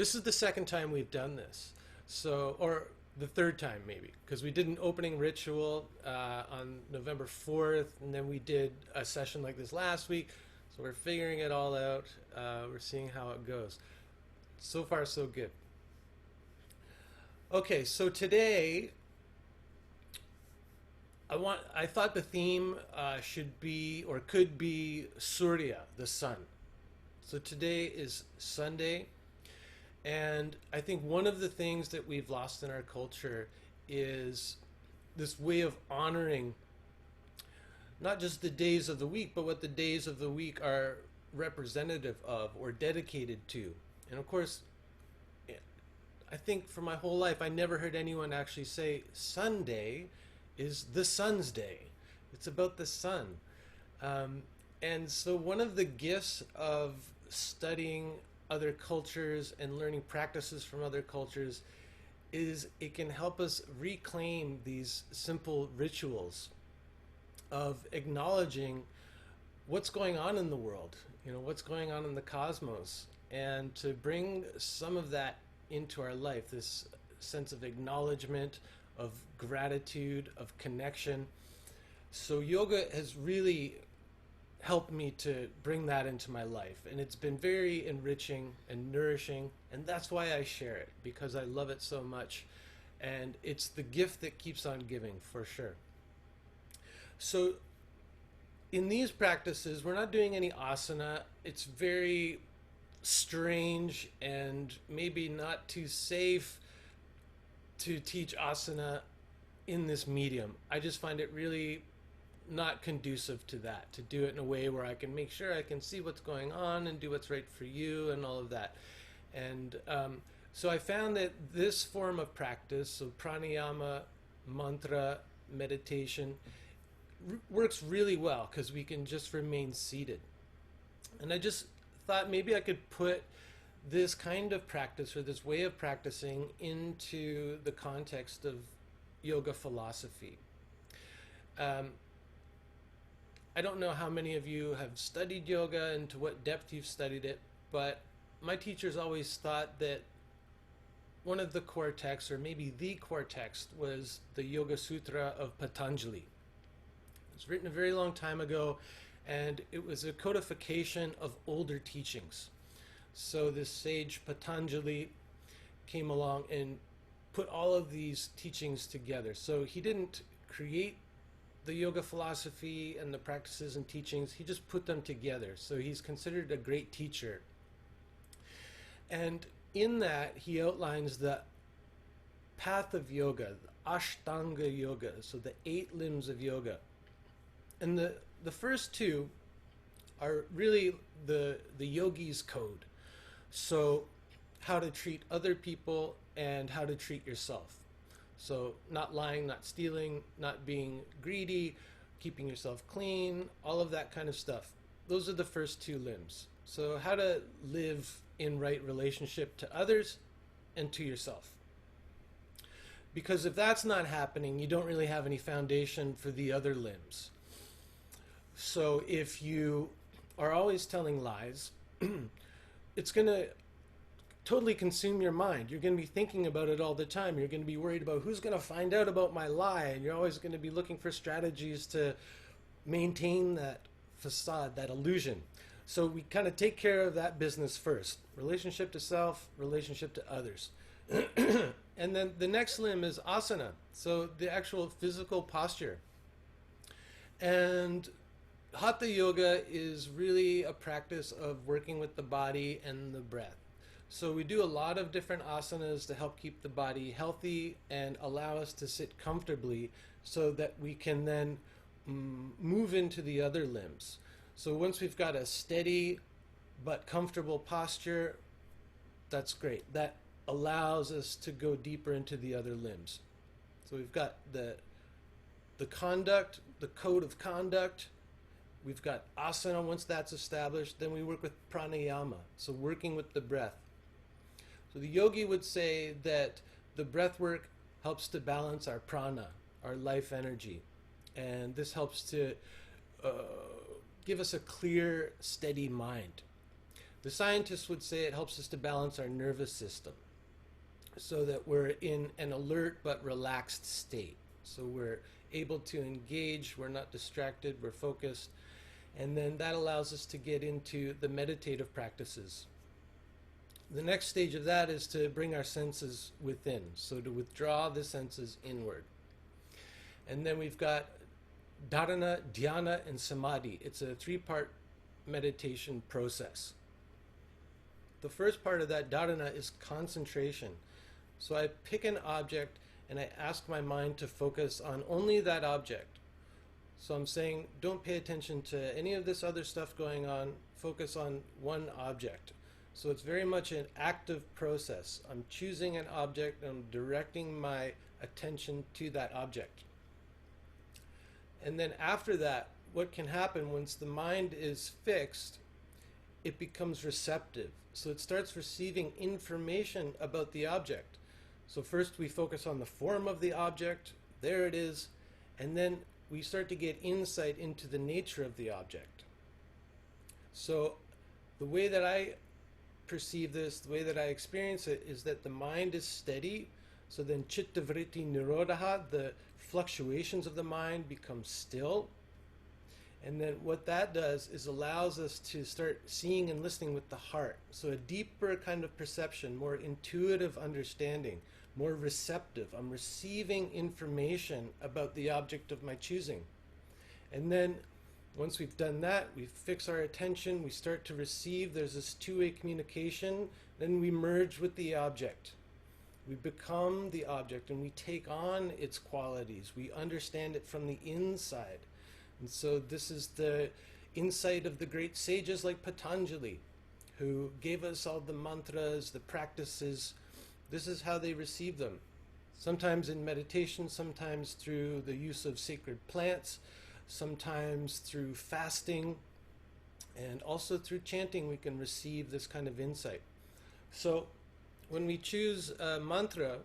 This is the second time we've done this. So, or the third time maybe, because we did an opening ritual on November 4th, and then we did a session like this last week. So we're figuring it all out. We're seeing how it goes. So far, so good. Okay, so today I thought the theme should be or could be Surya, the sun. So today is Sunday, and I think one of the things that we've lost in our culture is this way of honoring not just the days of the week, but what the days of the week are representative of or dedicated to. And of course, I think for my whole life, I never heard anyone actually say Sunday is the sun's day. It's about the sun. And so one of the gifts of studying other cultures and learning practices from other cultures is it can help us reclaim these simple rituals of acknowledging what's going on in the world, what's going on in the cosmos, and to bring some of that into our life, this sense of acknowledgement, of gratitude, of connection. So yoga has really helped me to bring that into my life, and it's been very enriching and nourishing, and that's why I share it, because I love it so much, and it's the gift that keeps on giving, for sure. So in these practices, we're not doing any asana. It's very strange and maybe not too safe to teach asana in this medium. I just find it really not conducive to that, to do it in a way where I can make sure I can see what's going on and do what's right for you and all of that. And so I found that this form of practice, so pranayama, mantra, meditation, works really well because we can just remain seated. And I just thought maybe I could put this kind of practice or this way of practicing into the context of yoga philosophy. I don't know how many of you have studied yoga and to what depth you've studied it, but my teachers always thought that one of the core texts, or maybe the core text, was the Yoga Sutra of Patanjali. It was written a very long time ago, and it was a codification of older teachings. So this sage Patanjali came along and put all of these teachings together. So he didn't create the yoga philosophy and the practices and teachings, he just put them together. So he's considered a great teacher. And in that, he outlines the path of yoga, the Ashtanga yoga, so the 8 limbs of yoga. And the first 2 are really the yogi's code. So how to treat other people and how to treat yourself. So not lying, not stealing, not being greedy, keeping yourself clean, all of that kind of stuff. Those are the first 2 limbs. So how to live in right relationship to others and to yourself. Because if that's not happening, you don't really have any foundation for the other limbs. So if you are always telling lies, it's going to totally consume your mind. You're going to be thinking about it all the time. You're going to be worried about who's going to find out about my lie, and you're always going to be looking for strategies to maintain that facade, that illusion. So we kind of take care of that business first. Relationship to self, relationship to others. And then the next limb is asana, so the actual physical posture. And Hatha yoga is really a practice of working with the body and the breath. So we do a lot of different asanas to help keep the body healthy and allow us to sit comfortably so that we can then move into the other limbs. So once we've got a steady but comfortable posture, that's great. That allows us to go deeper into the other limbs. So we've got the conduct, the code of conduct. We've got asana. Once that's established, then we work with pranayama, so working with the breath. So the yogi would say that the breath work helps to balance our prana, our life energy. And this helps to give us a clear, steady mind. The scientists would say it helps us to balance our nervous system so that we're in an alert but relaxed state. So we're able to engage, we're not distracted, we're focused, and then that allows us to get into the meditative practices. The next stage of that is to bring our senses within, so to withdraw the senses inward. And then we've got dharana, dhyana, and samadhi. It's a three-part meditation process. The first part of that dharana is concentration. So I pick an object and I ask my mind to focus on only that object. So I'm saying, don't pay attention to any of this other stuff going on, focus on one object. So it's very much an active process. I'm choosing an object and I'm directing my attention to that object. And then after that, what can happen once the mind is fixed, it becomes receptive. So it starts receiving information about the object. So first we focus on the form of the object, there it is, and then we start to get insight into the nature of the object. So the way that I perceive this, the way that I experience it, is that the mind is steady, so then chitta vritti nirodha, the fluctuations of the mind become still. And then what that does is allows us to start seeing and listening with the heart. So a deeper kind of perception, more intuitive understanding, more receptive. I'm receiving information about the object of my choosing. And then once we've done that, we fix our attention, we start to receive, there's this two-way communication, then we merge with the object. We become the object and we take on its qualities. We understand it from the inside. And so this is the insight of the great sages like Patanjali, who gave us all the mantras, the practices. This is how they received them. Sometimes in meditation, sometimes through the use of sacred plants, sometimes through fasting, and also through chanting we can receive this kind of insight. So when we choose a mantra,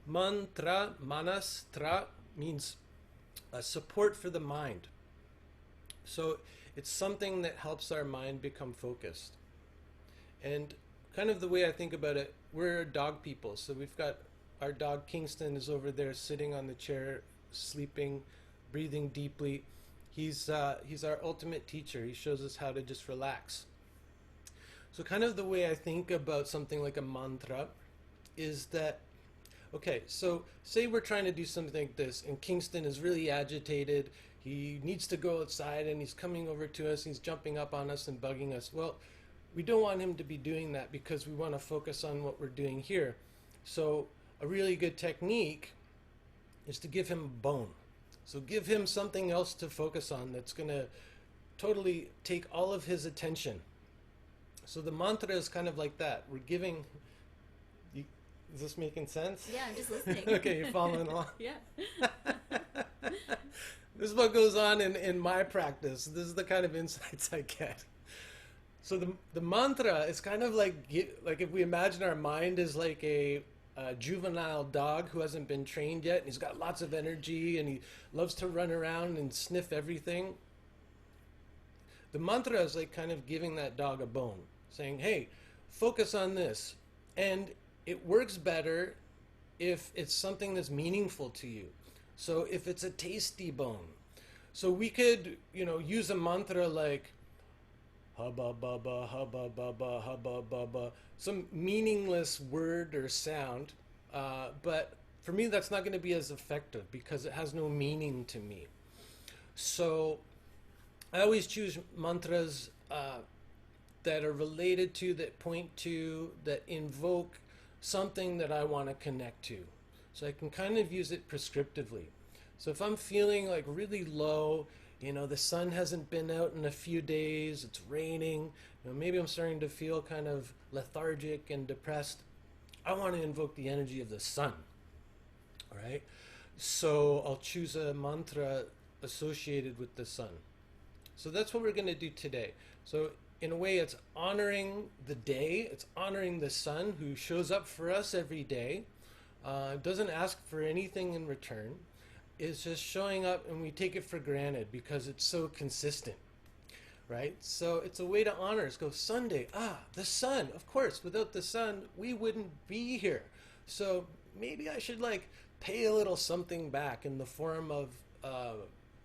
manas, tra means support for the mind. So it's something that helps our mind become focused. And kind of the way I think about it, we're dog people. So we've got our dog Kingston is over there sitting on the chair, sleeping, breathing deeply. He's our ultimate teacher. He shows us how to just relax. So kind of the way I think about something like a mantra is that, okay, so say we're trying to do something like this and Kingston is really agitated. He needs to go outside and he's coming over to us. He's jumping up on us and bugging us. Well, we don't want him to be doing that because we want to focus on what we're doing here. So a really good technique is to give him a bone. So give him something else to focus on that's going to totally take all of his attention. So the mantra is kind of like that. We're giving... Is this making sense? Yeah, I'm just listening. Okay, you're following along? Yeah. This is what goes on in my practice. This is the kind of insights I get. So the mantra is kind of like if we imagine our mind is like a juvenile dog who hasn't been trained yet, and he's got lots of energy, and he loves to run around and sniff everything. The mantra is like kind of giving that dog a bone, saying, hey, focus on this. And it works better if it's something that's meaningful to you. So if it's a tasty bone. So we could, use a mantra like hubba bubba, hubba bubba, hubba bubba, some meaningless word or sound. But for me, that's not going to be as effective because it has no meaning to me. So I always choose mantras that are related to, that point to, that invoke something that I want to connect to. So I can kind of use it prescriptively. So if I'm feeling like really low, the sun hasn't been out in a few days, it's raining, maybe I'm starting to feel kind of lethargic and depressed, I want to invoke the energy of the sun. All right? So I'll choose a mantra associated with the sun. So that's what we're going to do today. So in a way, it's honoring the day. It's honoring the sun who shows up for us every day. Doesn't ask for anything in return. It's just showing up and we take it for granted because it's so consistent. right? So it's a way to honor. It's go Sunday. Ah, the sun. Of course, without the sun, we wouldn't be here. So maybe I should like pay a little something back in the form of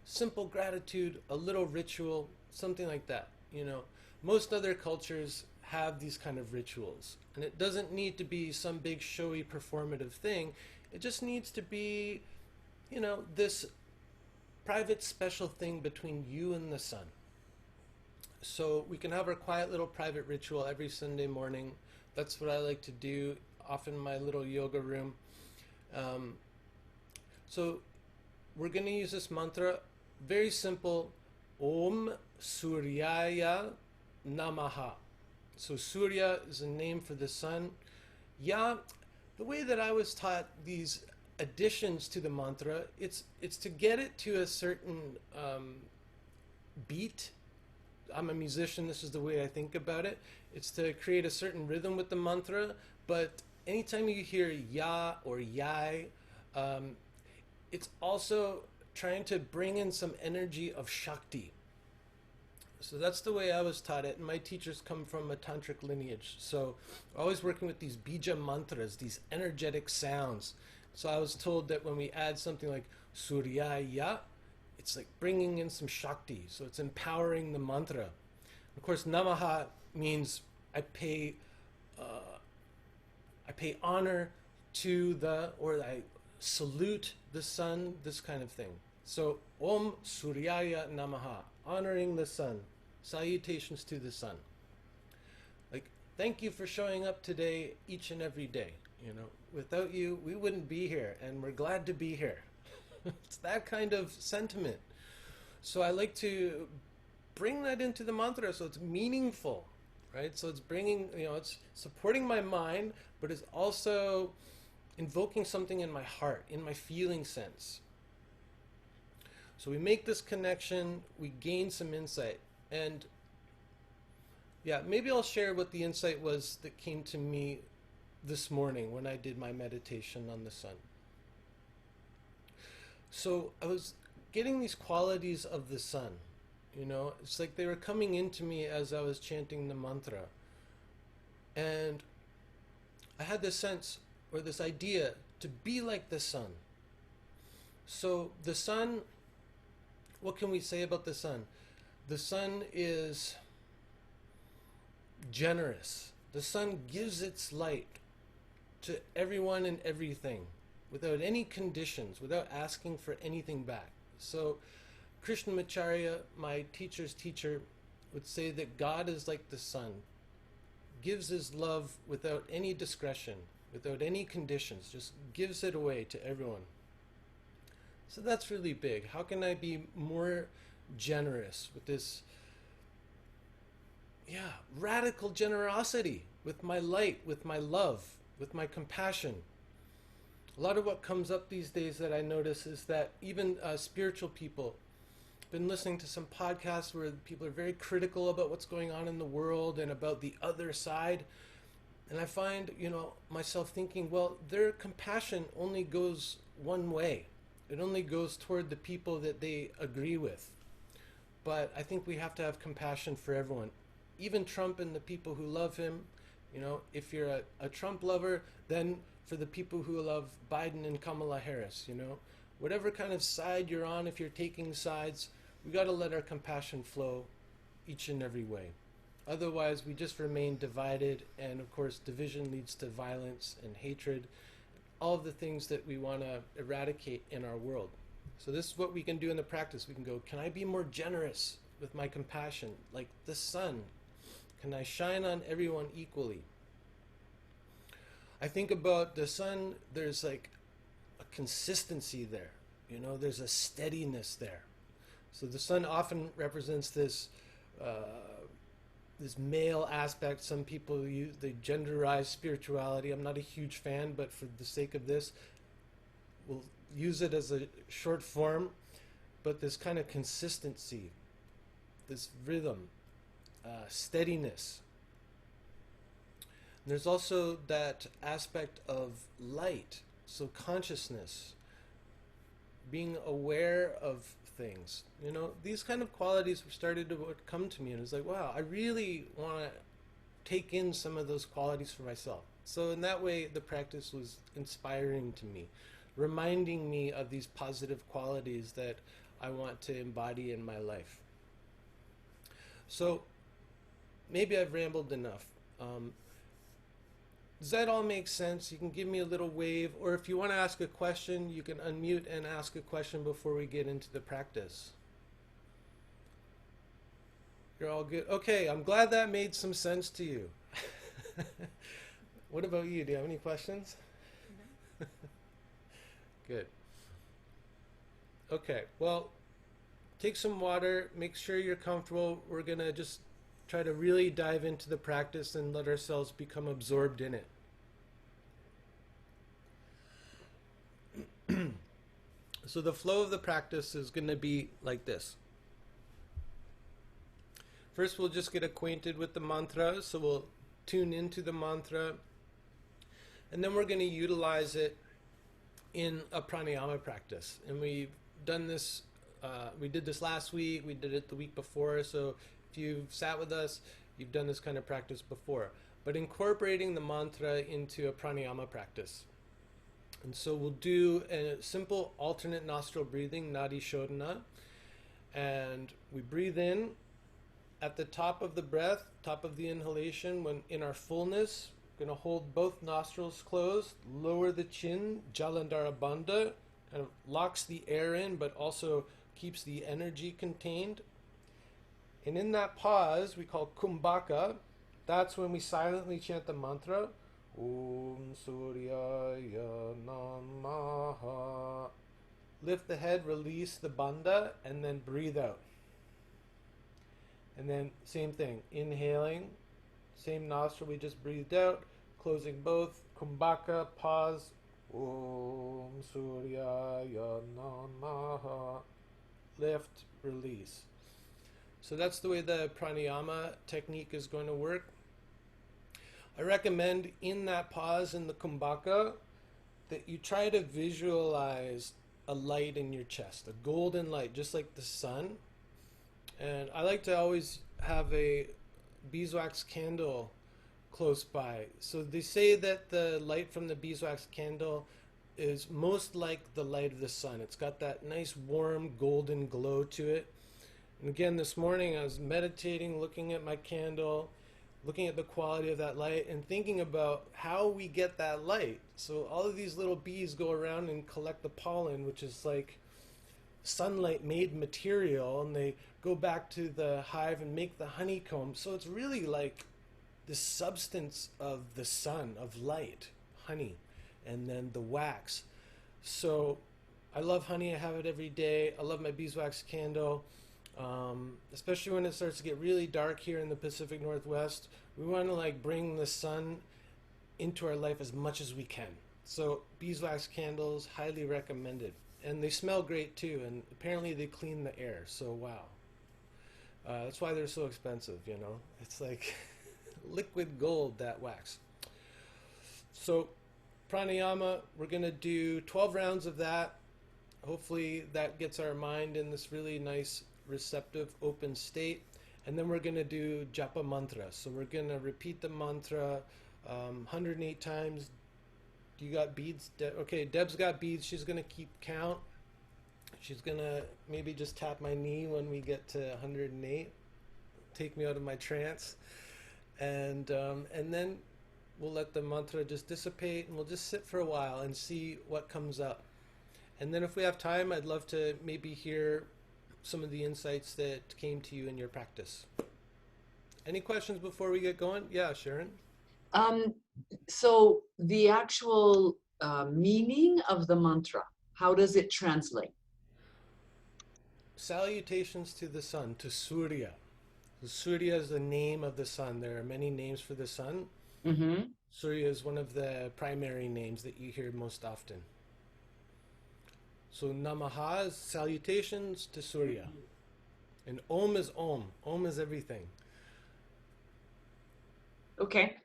simple gratitude, a little ritual, something like that. You know, most other cultures have these kind of rituals, and it doesn't need to be some big showy performative thing. It just needs to be, you know, this private special thing between you and the sun. So we can have our quiet little private ritual every Sunday morning. That's what I like to do, often in my little yoga room. Um, so we're going to use this mantra, very simple, Om Suryaya Namaha. So Surya is a name for the sun. Ya, the way that I was taught these additions to the mantra, it's to get it to a certain beat. I'm a musician, this is the way I think about it. It's to create a certain rhythm with the mantra, but anytime you hear ya or yai, it's also trying to bring in some energy of Shakti. So that's the way I was taught it, and my teachers come from a tantric lineage. So always working with these bija mantras, these energetic sounds. So I was told that when we add something like Suryaya, it's like bringing in some Shakti. So it's empowering the mantra. Of course, Namaha means I pay honor to the, or I salute the sun, this kind of thing. So Om Suryaya Namaha, honoring the sun, salutations to the sun. Like, thank you for showing up today, each and every day. You know, without you, we wouldn't be here, and we're glad to be here. It's that kind of sentiment. So I like to bring that into the mantra so it's meaningful, right? So it's bringing, you know, it's supporting my mind, but it's also invoking something in my heart, in my feeling sense. So we make this connection, we gain some insight. And yeah, maybe I'll share what the insight was that came to me this morning when I did my meditation on the sun. So I was getting these qualities of the sun, you know, it's like they were coming into me as I was chanting the mantra. And I had this sense, or this idea, to be like the sun. So the sun, what can we say about the sun? The sun is generous. The sun gives its light to everyone and everything without any conditions, without asking for anything back. So Krishnamacharya, my teacher's teacher, would say that God is like the sun, gives his love without any discretion, without any conditions, just gives it away to everyone. So that's really big. How can I be more generous with this, radical generosity, with my light, with my love, with my compassion? A lot of what comes up these days that I notice is that even spiritual people, I've been listening to some podcasts where people are very critical about what's going on in the world and about the other side. And I find, you know, myself thinking, well, their compassion only goes one way. It only goes toward the people that they agree with. But I think we have to have compassion for everyone. Even Trump and the people who love him, you know, if you're a Trump lover, then for the people who love Biden and Kamala Harris, you know, whatever kind of side you're on, if you're taking sides, we got to let our compassion flow each and every way. Otherwise, we just remain divided, and of course, division leads to violence and hatred, all of the things that we want to eradicate in our world. So this is what we can do in the practice. We can go, can I be more generous with my compassion, like the sun? Can I shine on everyone equally? I think about the sun, there's like a consistency there, you know, there's a steadiness there. So the sun often represents this this male aspect. Some people they genderize spirituality. I'm not a huge fan, but for the sake of this, we'll use it as a short form. But this kind of consistency, this rhythm, steadiness. And there's also that aspect of light, so consciousness, being aware of things. You know, these kind of qualities started to come to me, and it's like, wow, I really want to take in some of those qualities for myself. So in that way, the practice was inspiring to me, reminding me of these positive qualities that I want to embody in my life. So maybe I've rambled enough. Um, does that all make sense? You can give me a little wave, or if you want to ask a question, you can unmute and ask a question before we get into the practice. You're all good. Okay, I'm glad that made some sense to you. What about you? Do you have any questions? Good. Okay, well, take some water, make sure you're comfortable. We're going to just try to really dive into the practice and let ourselves become absorbed in it. So the flow of the practice is going to be like this. First, we'll just get acquainted with the mantra. So we'll tune into the mantra. And then we're going to utilize it in a pranayama practice. And we've done this, we did this last week, we did it the week before. So if you've sat with us, you've done this kind of practice before. But incorporating the mantra into a pranayama practice. And so we'll do a simple alternate nostril breathing, nadi shodhana. And we breathe in at the top of the breath, top of the inhalation, when in our fullness, we're going to hold both nostrils closed, lower the chin, jalandhara bandha, kind of locks the air in, but also keeps the energy contained. And in that pause, we call kumbhaka. That's when we silently chant the mantra, Om Suryaya Namaha. Lift the head, release the bandha, and then breathe out. And then same thing, inhaling, same nostril we just breathed out, closing both, kumbhaka, pause, Om Suryaya Namaha, lift, release. So that's the way the pranayama technique is going to work. I recommend in that pause in the kumbhaka that you try to visualize a light in your chest, a golden light, just like the sun. And I like to always have a beeswax candle close by. So they say that the light from the beeswax candle is most like the light of the sun. It's got that nice warm golden glow to it. And again, this morning I was meditating, looking at my candle, looking at the quality of that light and thinking about how we get that light. So all of these little bees go around and collect the pollen, which is like sunlight made material, and they go back to the hive and make the honeycomb. So it's really like the substance of the sun, of light, honey, and then the wax. So I love honey. I have it every day. I love my beeswax candle. Especially when it starts to get really dark here in the Pacific Northwest, we want to like bring the sun into our life as much as we can. So beeswax candles, highly recommended. And they smell great too, and apparently they clean the air, so wow. That's why they're so expensive, you know. It's like liquid gold, that wax. So pranayama, we're going to do 12 rounds of that. Hopefully that gets our mind in this really nice, receptive, open state. And then we're going to do japa mantra. So we're going to repeat the mantra 108 times. You got beads? Okay, Deb's got beads. She's going to keep count. She's going to maybe just tap my knee when we get to 108. Take me out of my trance. And then we'll let the mantra just dissipate, and we'll just sit for a while and see what comes up. And then if we have time, I'd love to maybe hear some of the insights that came to you in your practice. Any questions before we get going? Yeah, Sharon? Um, so the actual meaning of the mantra, how does it translate? Salutations to the sun, to Surya. Surya is the name of the sun. There are many names for the sun. Mm-hmm. Surya is one of the primary names that you hear most often. So Namaha is salutations to Surya. And Om is Om. Om is everything. Okay,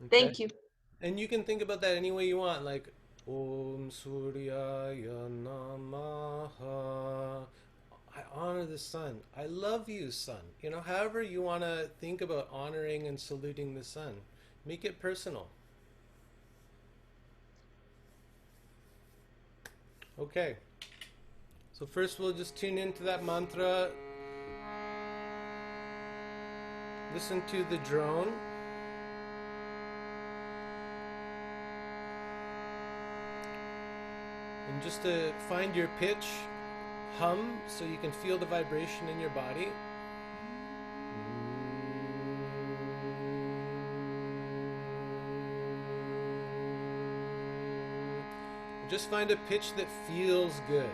Okay? thank you. And you can think about that any way you want, like Om Suryaya Namaha. I honor the sun. I love you, sun. You know, however you want to think about honoring and saluting the sun, make it personal. Okay. So first we'll just tune into that mantra. Listen to the drone. And just to find your pitch, hum so you can feel the vibration in your body. Just find a pitch that feels good.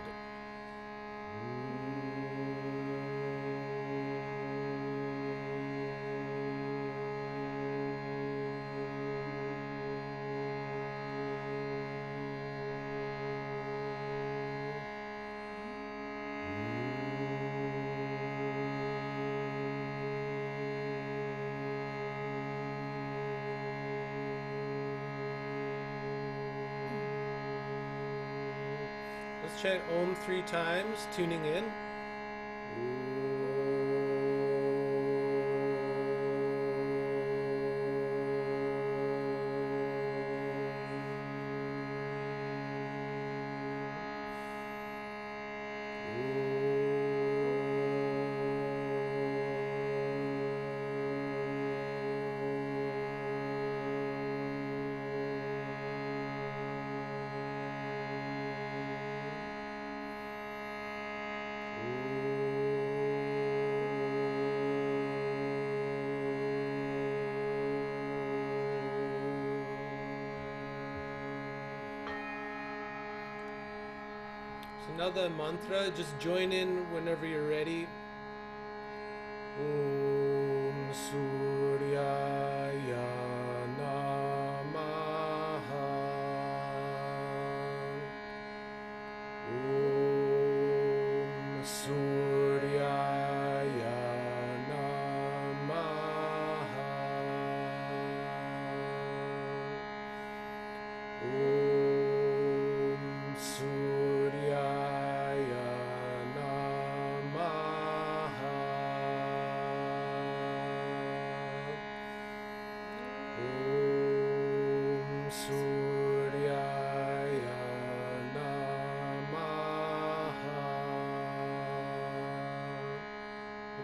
Let's chant Om 3 times, tuning in. So now the mantra, just join in whenever you're ready. Om Suryaya Namaha. Om Suryaya Namaha. Om Suryaya Namaha. Om Suryaya Namaha.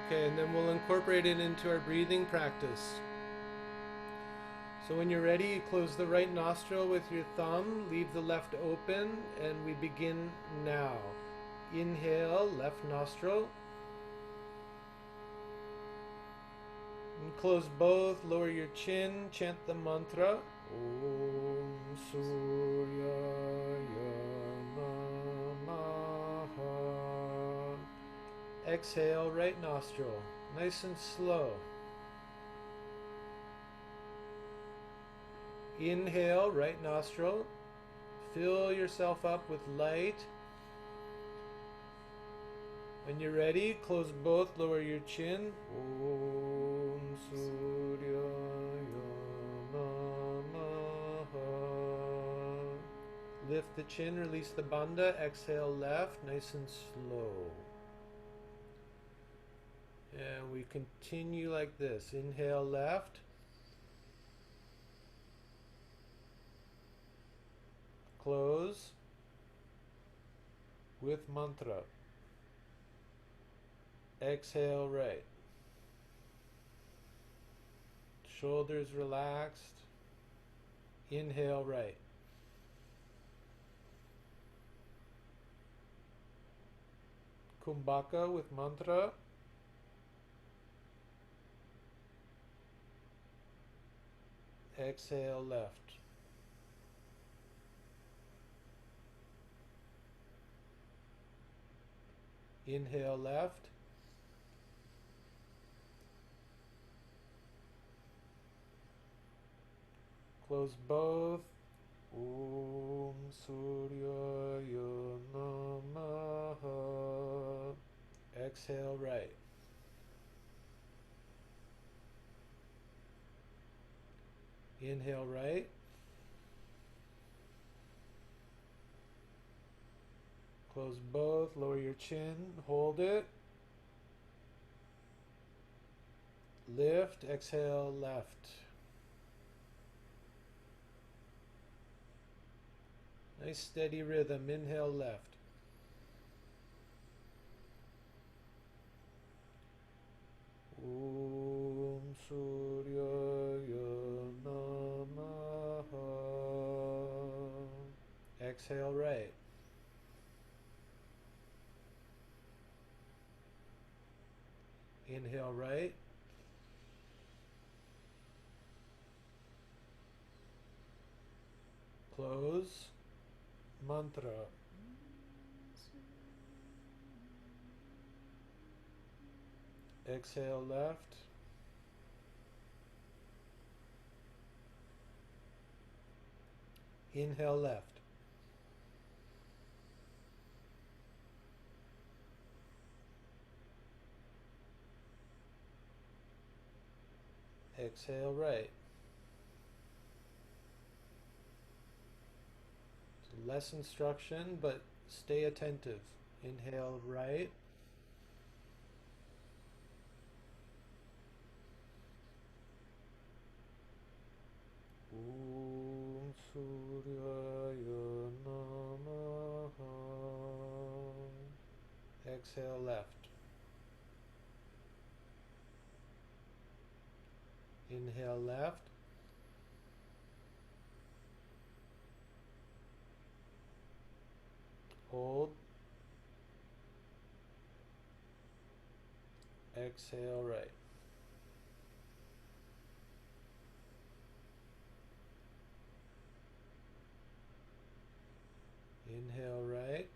Okay, and then we'll incorporate it into our breathing practice. So when you're ready, you close the right nostril with your thumb, leave the left open, and we begin now. Inhale, left nostril. And close both, lower your chin, chant the mantra. Om Suryaya Namaha. Exhale, right nostril, nice and slow. Inhale, right nostril. Fill yourself up with light. When you're ready, close both, lower your chin. Om Suryaya Namaha. Lift the chin, release the bandha. Exhale left, nice and slow. And we continue like this. Inhale left. Close with mantra. Exhale right. Shoulders relaxed. Inhale right. Kumbhaka with mantra. Exhale left. Inhale left. Close both. Om Suryaya Namaha. Exhale right. Inhale right. Close both, lower your chin, hold it. Lift, exhale, left. Nice steady rhythm, inhale, left. Om Surya Namaha. Exhale, right. Inhale, right. Close. Mantra. Exhale, left. Inhale, left. Exhale, right. So less instruction, but stay attentive. Inhale, right. Om Suryaya Namaha. Exhale, left. Inhale, left. Hold. Exhale, right. Inhale, right.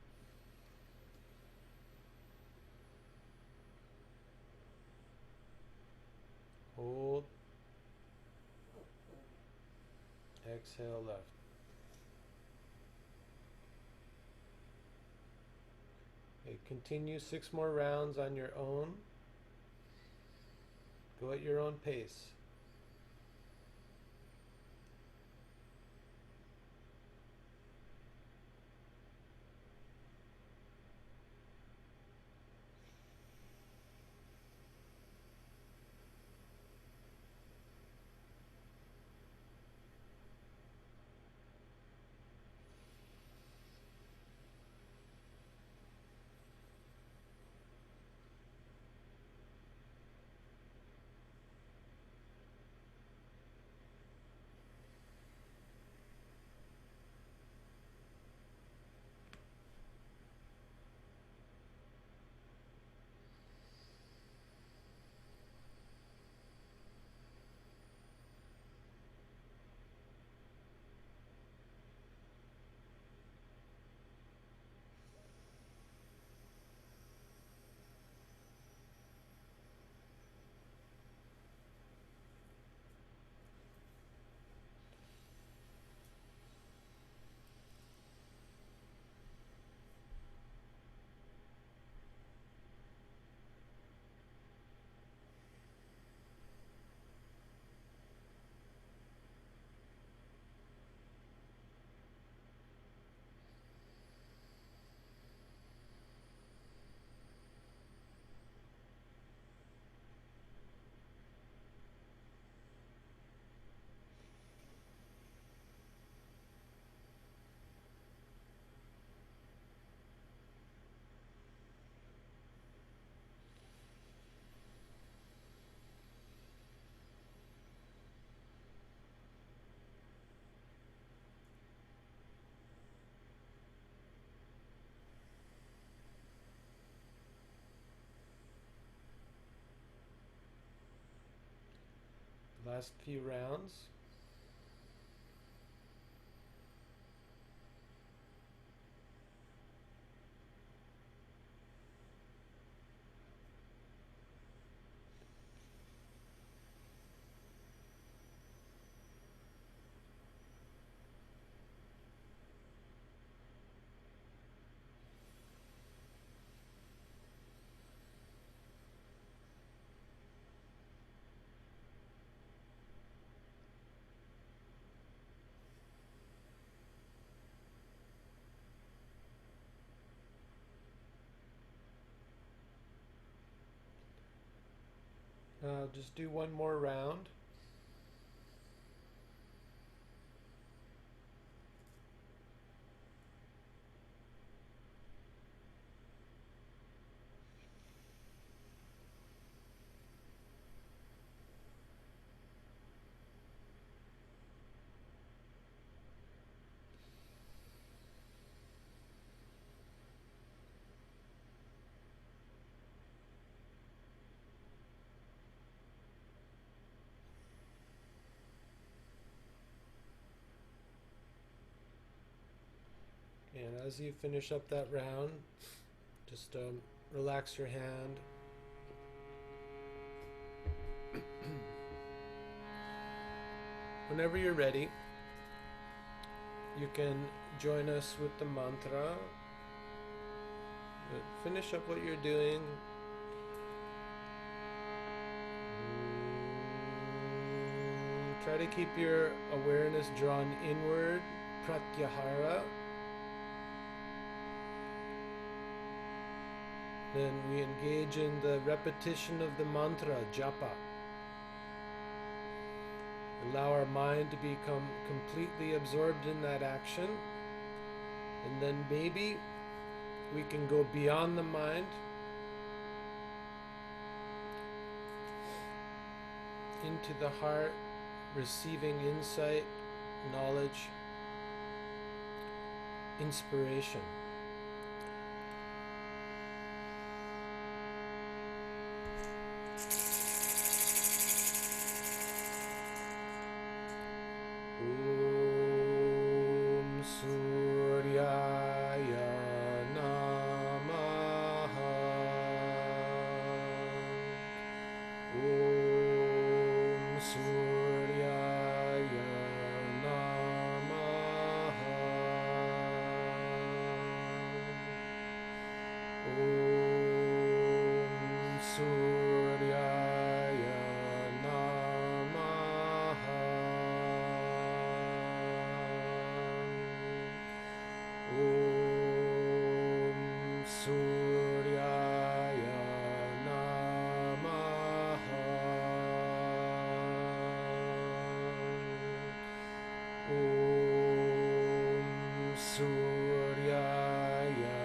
Hold. Exhale, left. Okay, continue 6 more rounds on your own. Go at your own pace. Last few rounds. Just do one more round. And as you finish up that round, just relax your hand. Whenever you're ready, you can join us with the mantra. Finish up what you're doing. Try to keep your awareness drawn inward, pratyahara. Then we engage in the repetition of the mantra, japa. Allow our mind to become completely absorbed in that action. And then maybe we can go beyond the mind into the heart, receiving insight, knowledge, inspiration. Om Suryaya Namaha. Om Suryaya Namaha. Om Suryaya Namaha. Om Suryaya Namaha. Om Suryaya Namaha. Om Suryaya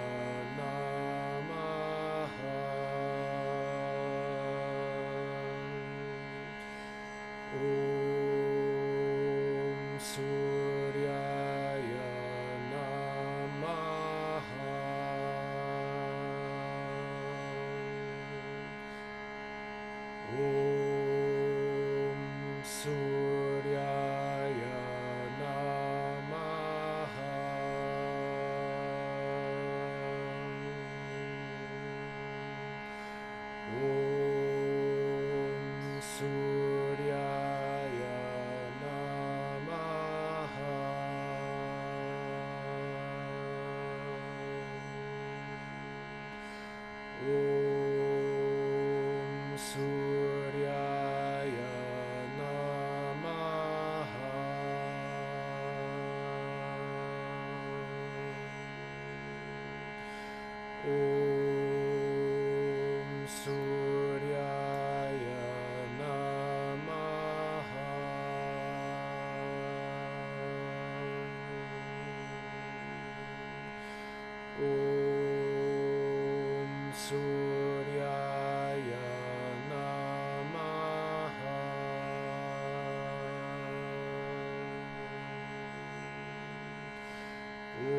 Namaha. Om Suryaya Namaha. Om Suryaya Namaha. Om Suryaya Namaha. Om Suryaya Namaha. Om Suryaya Namaha. Om Suryaya Namaha. Om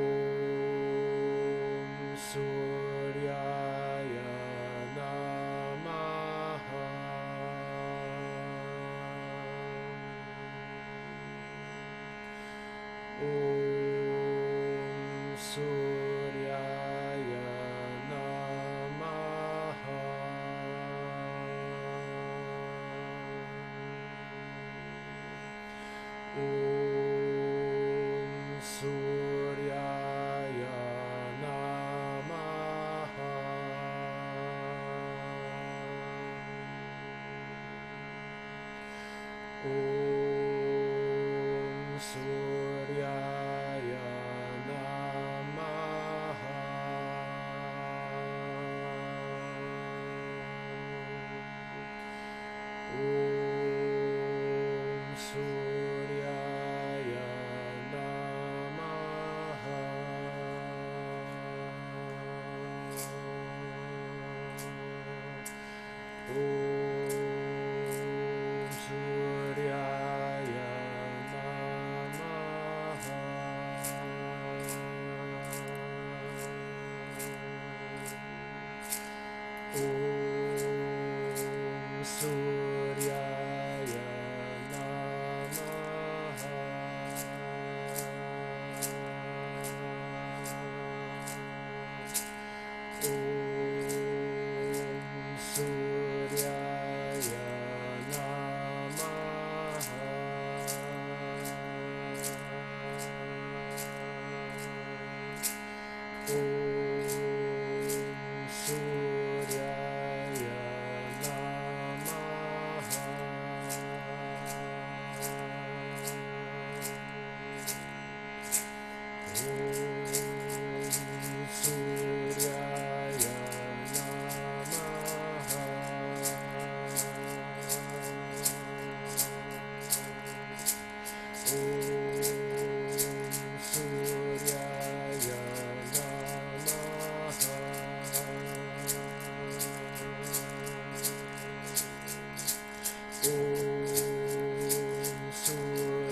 Suryaya Namaha. Om Suryaya Namaha. Om Suryaya Namaha. Suryaya Namaha. Om Suryaya Namaha. Om Suryaya Namaha. Om Suryaya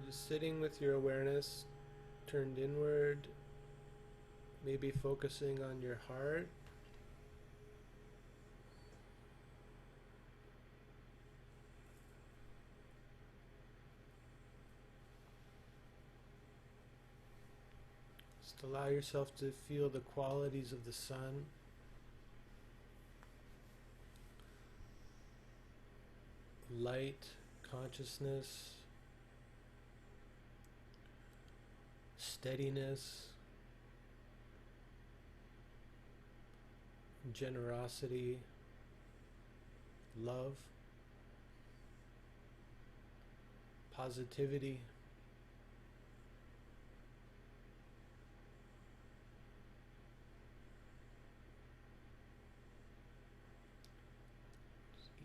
Just sitting with your awareness turned inward, maybe focusing on your heart. Just allow yourself to feel the qualities of the sun. Light, consciousness, steadiness, generosity, love, positivity.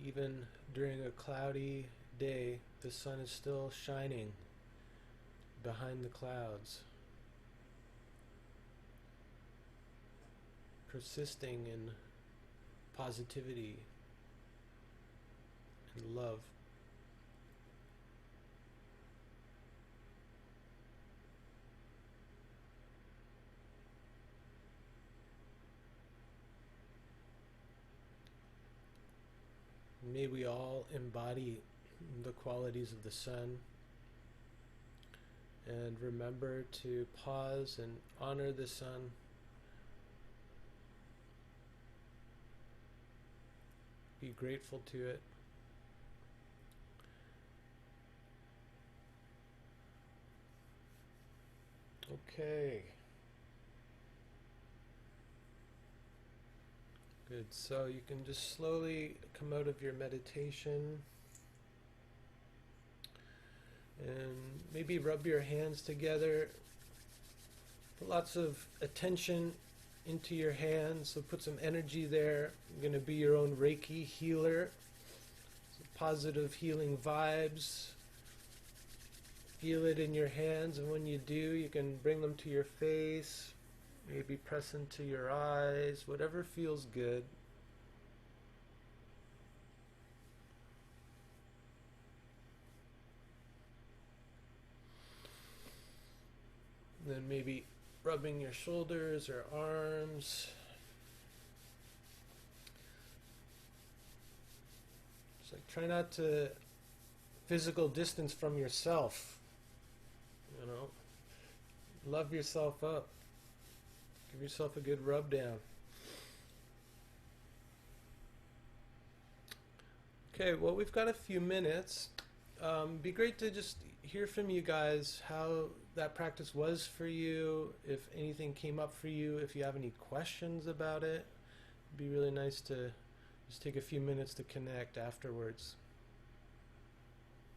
Even during a cloudy day, the sun is still shining behind the clouds, persisting in positivity and love. May we all embody the qualities of the sun and remember to pause and honor the sun. Be grateful to it. Okay. Good. So you can just slowly come out of your meditation and maybe rub your hands together. Put lots of attention into your hands, so put some energy there. You're going to be your own Reiki healer. So positive healing vibes. Feel it in your hands, and when you do, you can bring them to your face. Maybe press into your eyes, whatever feels good. And then maybe rubbing your shoulders or arms. Just like try not to physical distance from yourself. You know, love yourself up. Give yourself a good rub down. Okay, well, we've got a few minutes. Be great to just hear from you guys how that practice was for you, if anything came up for you, if you have any questions about it. It'd be really nice to just take a few minutes to connect afterwards.